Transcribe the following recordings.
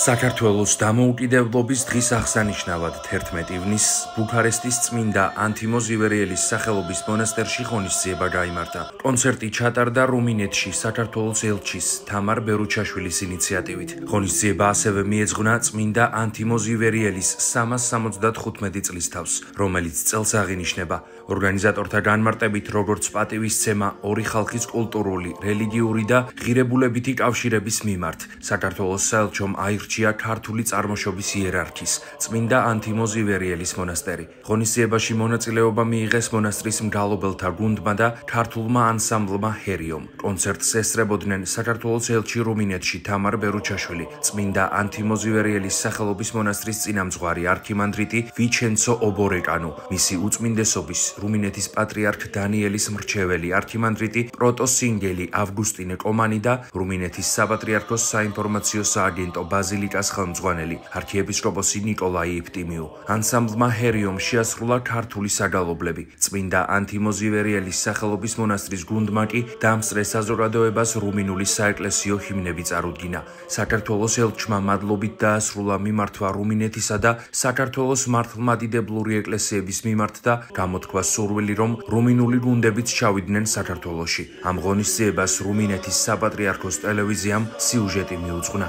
საქართველოს დამოუკიდებლობის დღის აღსანიშნავად 11 ივნისს ბუქარესტის წმინდა ანთიმოზ ივერიელის სახელობის მონასტერში ღონისძიება გაიმართა. კონცერტი ჩატარდა რუმინეთში საქართველოს ელჩის თამარ ბერუჩაშვილის ინიციატივით. ღონისძიება ასევე მიეძღვნა წმინდა ანთიმოზ ივერიელის 375 წლის თავს, რომელიც წელს აღინიშნება. ორგანიზატორთა განმარტებით, როგორც პატივისცემა ორი ხალხის კულტურული, რელიგიური და ღირებულებითი კავშირების მიმართ, საქართველოს საელჩომ აირჩია ქართული წარმოშობის იერარქის, წმინდა ანთიმოზ ივერიელის მონასტერი. ღონისძიებაში მონაწილეობა მიიღეს მონასტრის მგალობელთა გუნდმა და ქართულმა ანსამბლმა ჰერიომ. კონცერტს ესწრებოდნენ საქართველოს ელჩი რუმინეთში თამარ ბერუჩაშვილი, წმინდა ანთიმოზ ივერიელის სახელობის მონასტრის წინამძღვარი არქიმანდრიტი ვიჩენცო ობორეკანუ, მისი უწმინდესობის რუმინეთის პატრიარქ დანიელის მრჩეველი არქიმანდრიტი პროტოსინგელი ავგუსტინე კომანი და რუმინეთის საპატრიარქოს საინფორმაციო სააგენტო ბაზილიკას ხელმძღვანელი არქიეპისკოპოსი ნიკოლაი ეფტიმიუ. ანსამბლმა ჰერიომ შეასრულა ქართული საგალობლები. წმინდა ანთიმოზ ივერიელის სახელობის მონასტრის გუნდმა კი დამსწრე საზოგადოებას რუმინული საეკლესიო ჰიმნები წარუდგინა. საქართველოს ელჩმა მადლობით დაასრულა მიმართვა რუმინეთისა და საქართველოს მართლმადიდებლური ეკლესიების მიმართ და გამოთქვა სურვილი, რომ რუმინული გუნდებიც ჩავიდნენ საქართველოში. ამ ღონისძიებას რუმინეთის საპატრიარქოს ტელევიზიამ სიუჟეტი მიუძღვნა.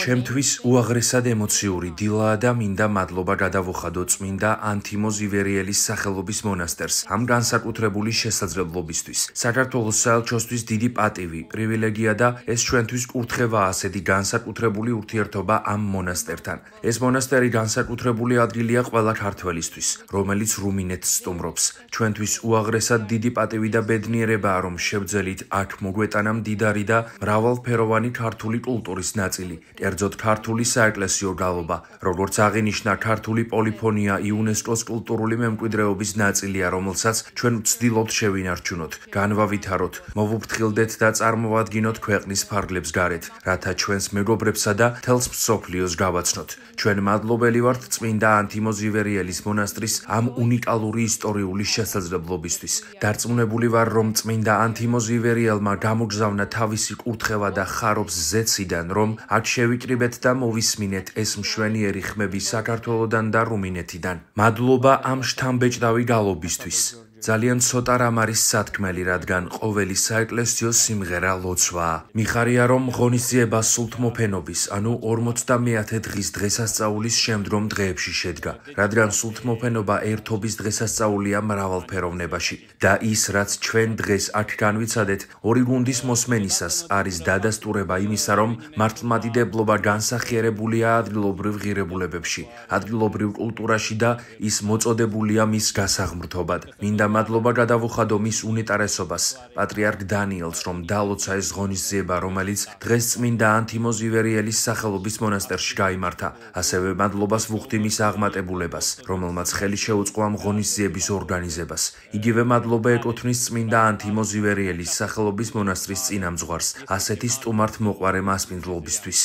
ჩემთვის უაღრესად ემოციური დილაა და მინდა მადლობა გადავუხადო წმინდა ანთიმოზ ივერიელის სახელობის მონასტერს ამ განსაკუთრებული შესაძლებლობისთვის. საქართველოს საელჩოსთვის დიდი პატივი, პრივილეგია და ეს ჩვენთვის კურთხევაა ასეთი განსაკუთრებული ურთიერთობა ამ მონასტერთან. ეს მონასტერი განსაკუთრებული ადგილია ყველა ქართველისთვის, რომელიც რუმინეთს სტუმრობს. ჩვენთვის უაღრესად დიდი პატივი და ბედნიერებაა, რომ შევძელით აქ მოგვეტანა მდიდარი და მრავალფეროვანი ქართული კულტურის ნაწილი, კერძოდ ქართული საეკლესიო გალობა. როგორც აღინიშნა, ქართული პოლიფონია იუნესკოს კულტურული მემკვიდრეობის ნაწილია, რომელსაც ჩვენ ვცდილობთ შევინარჩუნოთ, განვავითაროთ, მოვუფრთხილდეთ და წარმოვადგინოთ ქვეყნის ფარგლებს გარეთ, რათა ჩვენს მეგობრებსა და მთელს მსოფლიოს გავაცნოთ. ჩვენ მადლობელი ვართ წმინდა ანთიმოზ ივერიელის მონასტრის ამ უნიკალური ისტორიული შესაძლებლობისთვის. დარწმუნებული ვარ, რომ წმინდა ანთიმოზ ივერიელმა გამოგზავნა თავისი კურთხევა და ხარობს ზეციდან, რომ აქ შევიკრიბეთ და მოვისმინეთ ეს მშვენიერი ხმები საქართველოდან და რუმინეთიდან. მადლობა ამ შთამბეჭდავი გალობისთვის. ძალიან ცოტა რამ არის სათქმელი, რადგან ყოველი საეკლესიო სიმღერა ლოცვაა. მიხარია, რომ ღონისძიება სულთმოფენობის, ანუ 50-ე დღის დღესასწაულის შემდგომ დღეებში შედგა, რადგან სულთმოფენობა ერთობის დღესასწაულია მრავალფეროვნებაში და ის, რაც ჩვენ დღეს აქ განვიცადეთ, ორი გუნდის მოსმენისას არის დადასტურება იმისა, რომ მართლმადიდებლობა განსახიერებულია ადგილობრივ ღირებულებებში, ადგილობრივ კულტურაში და ის მოწოდებულია მის გასაღმრთობად. მინდა მადლობა გადავუხადო მის უნეტარესობას, პატრიარქ დანიელს, რომ დაალოცა ეს ღონისძიება, რომელიც დღეს წმინდა ანთიმოზ ივერიელის სახელობის მონასტერში გაიმართა. ასევე მადლობას ვუხდი მის აღმატებულებას, რომელმაც ხელი შეუწყო ამ ღონისძიების ორგანიზებას. იგივე მადლობა ეკუთვნის წმინდა ანთიმოზ ივერიელის სახელობის მონასტრის წინამძღვარს, ასეთი სტუმართ მოყვარე მასპინძლობისთვის.